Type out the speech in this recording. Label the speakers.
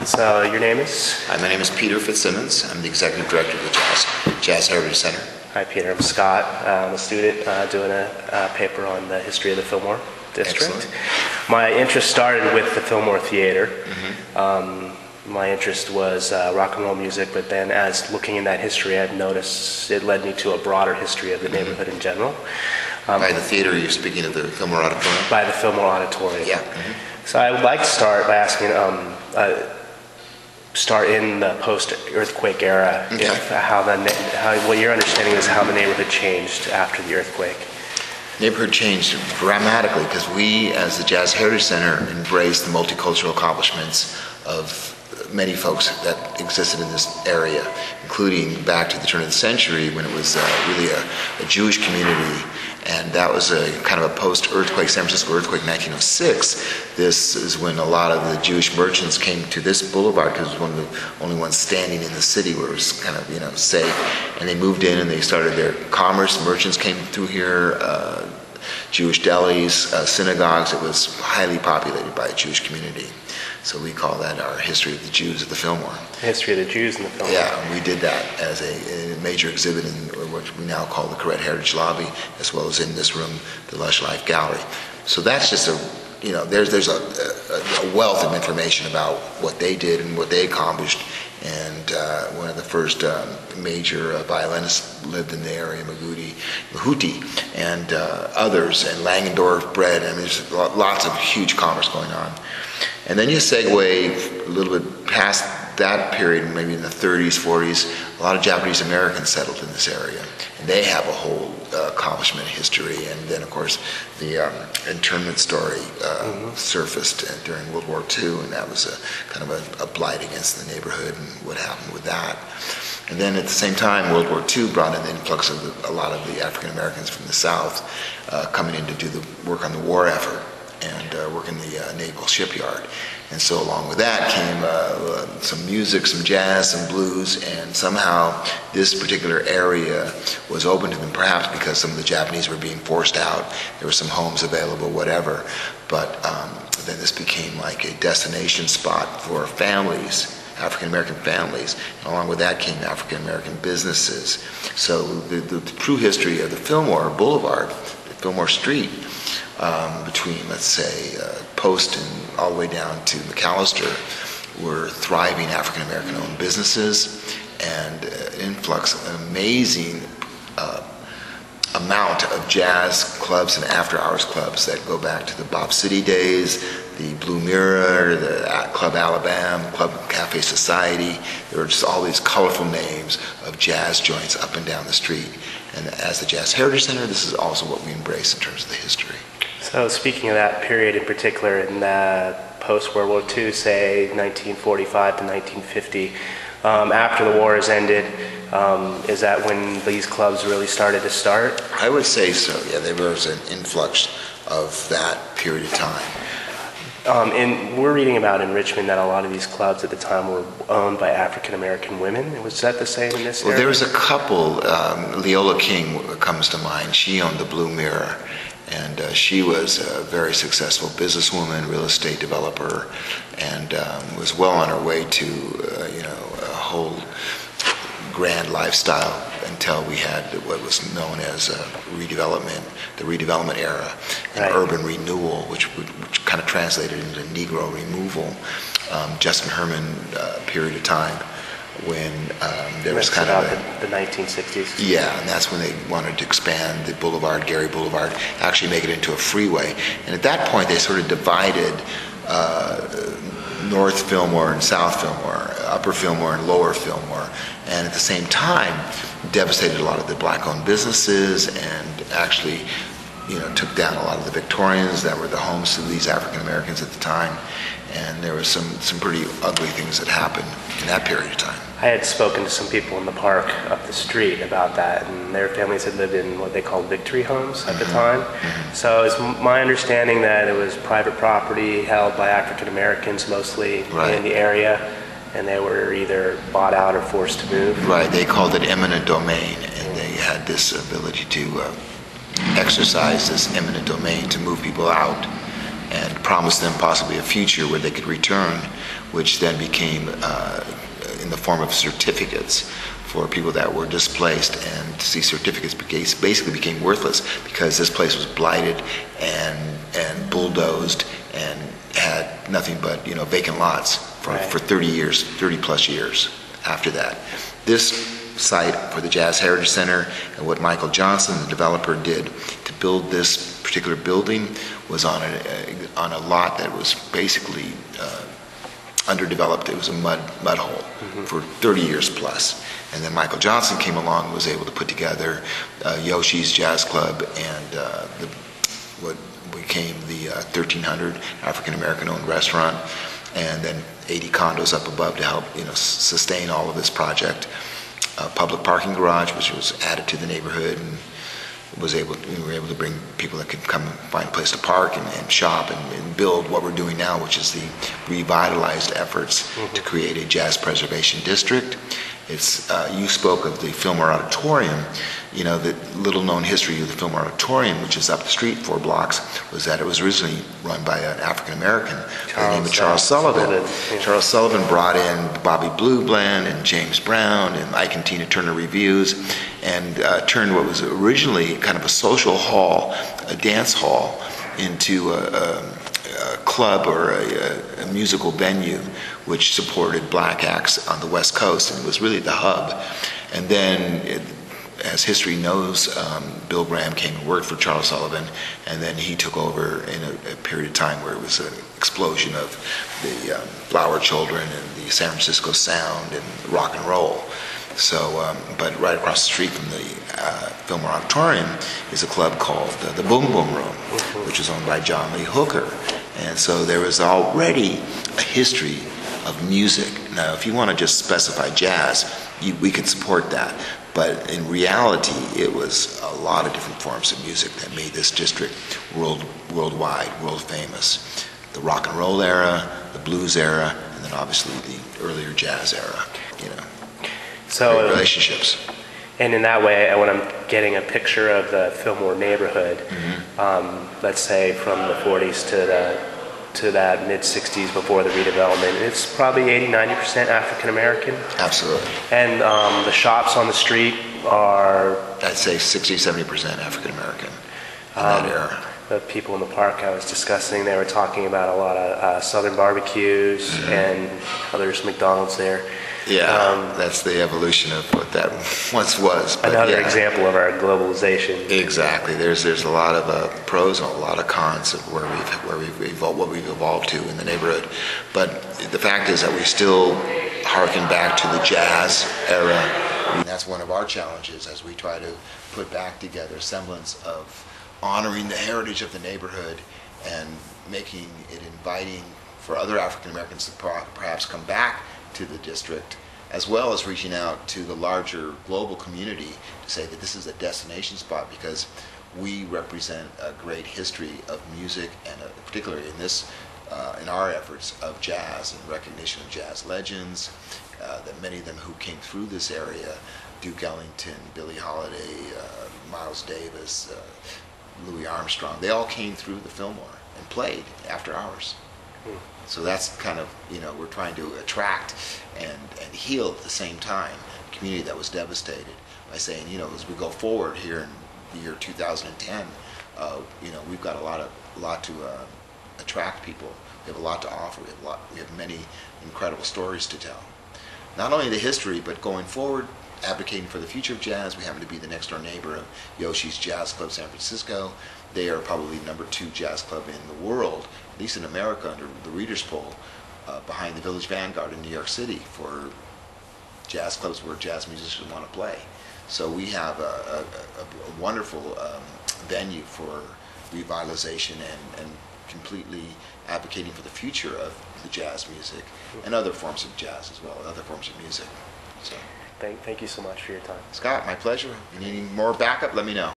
Speaker 1: So your name is?
Speaker 2: Hi, my name is Peter Fitzsimmons. I'm the Executive Director of the Jazz Heritage Center.
Speaker 1: Hi Peter, I'm Scott. I'm a student doing a paper on the history of the Fillmore District.
Speaker 2: Excellent.
Speaker 1: My interest started with the Fillmore Theater.
Speaker 2: Mm-hmm.
Speaker 1: My interest was rock and roll music, but then as looking in that history, I've noticed it led me to a broader history of the neighborhood in general.
Speaker 2: By the theater, you're speaking of the Fillmore Auditorium?
Speaker 1: By the Fillmore Auditorium.
Speaker 2: Yeah. Mm-hmm.
Speaker 1: So I would like to start by asking, start in the post-earthquake era.
Speaker 2: Okay.
Speaker 1: What your understanding is how the neighborhood changed after the earthquake.
Speaker 2: Neighborhood changed dramatically because we, as the Jazz Heritage Center, embraced the multicultural accomplishments of many folks that existed in this area, including back to the turn of the century when it was really a Jewish community. And that was a kind of a post-earthquake, San Francisco earthquake in 1906. This is when a lot of the Jewish merchants came to this boulevard because it was one of the only ones standing in the city where it was kind of, safe. And they moved in and they started their commerce. Merchants came through here, Jewish delis, synagogues. It was highly populated by a Jewish community. So we call that our history of the Jews at the Fillmore.
Speaker 1: History of the Jews in the Fillmore.
Speaker 2: Yeah, we did that as a major exhibit in what we now call the Correct Heritage Lobby, as well as in this room, the Lush Life Gallery. So that's just there's a wealth of information about what they did and what they accomplished. And one of the first major violinists lived in the area, Mahuti, and others, and Langendorf bread. I mean, there's lots of huge commerce going on. And then you segue a little bit past that period, maybe in the 30s, 40s, a lot of Japanese Americans settled in this area. And they have a whole accomplishment history. And then, of course, the internment story surfaced during World War II, and that was kind of a blight against the neighborhood and what happened with that. And then at the same time, World War II brought in the influx of a lot of the African Americans from the South coming in to do the work on the war effort and work in the naval shipyard. And so along with that came some music, some jazz, some blues, and somehow this particular area was open to them, perhaps because some of the Japanese were being forced out. There were some homes available, whatever. But then this became like a destination spot for families, African-American families. And along with that came African-American businesses. So the true history of the Fillmore Boulevard, Fillmore Street, between, let's say, Post and all the way down to McAllister, were thriving African-American owned businesses and influx, an amazing amount of jazz clubs and after-hours clubs that go back to the Bob City days, the Blue Mirror, the Club Alabama, Club Cafe Society. There were just all these colorful names of jazz joints up and down the street. And as the Jazz Heritage Center, this is also what we embrace in terms of the history.
Speaker 1: So speaking of that period in particular, in post-World War II, say 1945 to 1950, after the war has ended, is that when these clubs really started to start?
Speaker 2: I would say so, yeah. There was an influx of that period of time.
Speaker 1: And we're reading about in Richmond that a lot of these clubs at the time were owned by African-American women. Was that the same in this area?
Speaker 2: Well, there was a couple. Leola King comes to mind. She owned the Blue Mirror, and she was a very successful businesswoman, real estate developer, and was well on her way to a whole grand lifestyle until we had what was known as redevelopment, the redevelopment era, and
Speaker 1: right.
Speaker 2: Urban renewal, which kind of translated into Negro removal. Justin Herman period of time when there was kind of
Speaker 1: the 1960s.
Speaker 2: Yeah, and that's when they wanted to expand the boulevard, Gary Boulevard, actually make it into a freeway. And at that point, they sort of divided North Fillmore and South Fillmore, Upper Fillmore and Lower Fillmore, and at the same time devastated a lot of the black-owned businesses and actually, took down a lot of the Victorians that were the homes to these African Americans at the time. And there was some pretty ugly things that happened in that period of time.
Speaker 1: I had spoken to some people in the park up the street about that, and their families had lived in what they called victory homes at the time. Mm-hmm. So it's my understanding that it was private property held by African Americans mostly
Speaker 2: right.
Speaker 1: in the area, and they were either bought out or forced to move.
Speaker 2: Right, they called it eminent domain, and they had this ability to exercise this eminent domain to move people out. and promised them possibly a future where they could return, which then became in the form of certificates for people that were displaced, and these certificates basically became worthless because this place was blighted and bulldozed and had nothing but vacant lots for 30 years, 30 plus years after that. This site for the Jazz Heritage Center and what Michael Johnson, the developer, did to build this particular building was on a lot that was basically underdeveloped. It was a mud hole for 30 years plus. And then Michael Johnson came along and was able to put together Yoshi's Jazz Club and what became the 1,300 African-American owned restaurant, and then 80 condos up above to help sustain all of this project. Public parking garage, which was added to the neighborhood, and we were able to bring people that could come and find a place to park and shop and build what we're doing now, which is the revitalized efforts to create a jazz preservation district. It's you spoke of the Fillmore Auditorium. The little known history of the Fillmore Auditorium, which is up the street 4 blocks, was that it was originally run by an African American by the name of Charles Sullivan.
Speaker 1: Yeah.
Speaker 2: Charles Sullivan brought in Bobby Blue Bland and James Brown and Ike and Tina Turner Reviews, and turned what was originally kind of a social hall, a dance hall, into a club or a musical venue which supported black acts on the West Coast, and it was really the hub. And then, as history knows, Bill Graham came and worked for Charles Sullivan, and then he took over in a period of time where it was an explosion of the Flower Children and the San Francisco Sound and rock and roll. So, but right across the street from the Fillmore Auditorium is a club called the Boom Boom Room, which was owned by John Lee Hooker. And so there was already a history of music. Now, if you want to just specify jazz, we could support that. But in reality, it was a lot of different forms of music that made this district worldwide, world famous. The rock and roll era, the blues era, and then obviously the earlier jazz era.
Speaker 1: So
Speaker 2: great relationships.
Speaker 1: And in that way, when I'm getting a picture of the Fillmore neighborhood, let's say from the 40s to that mid-60s before the redevelopment, it's probably 80-90% African American.
Speaker 2: Absolutely.
Speaker 1: And the shops on the street are,
Speaker 2: I'd say 60-70% African American in that era.
Speaker 1: the people in the park I was discussing, they were talking about a lot of Southern barbecues and there's McDonald's there.
Speaker 2: Yeah, that's the evolution of what that once was. But
Speaker 1: another example of our globalization.
Speaker 2: Exactly. There's a lot of pros and a lot of cons of what we've evolved to in the neighborhood. But the fact is that we still harken back to the jazz era. And that's one of our challenges as we try to put back together a semblance of honoring the heritage of the neighborhood and making it inviting for other African Americans to perhaps come back to the district, as well as reaching out to the larger global community to say that this is a destination spot because we represent a great history of music, and particularly in our efforts of jazz and recognition of jazz legends, that many of them who came through this area, Duke Ellington, Billie Holiday, Miles Davis, Louis Armstrong, they all came through the Fillmore and played after hours. So that's kind of, we're trying to attract and heal at the same time a community that was devastated by saying, as we go forward here in the year 2010, we've got a lot to attract people. We have a lot to offer. We have many incredible stories to tell. Not only the history, but going forward, advocating for the future of jazz. We happen to be the next door neighbor of Yoshi's Jazz Club San Francisco. They are probably number 2 jazz club in the world, at least in America, under the Reader's Poll, behind the Village Vanguard in New York City for jazz clubs where jazz musicians want to play. So we have a wonderful venue for revitalization and completely advocating for the future of the jazz music and other forms of jazz as well, other forms of music. So,
Speaker 1: Thank you so much for your time.
Speaker 2: Scott, my pleasure. If you need any more backup, let me know.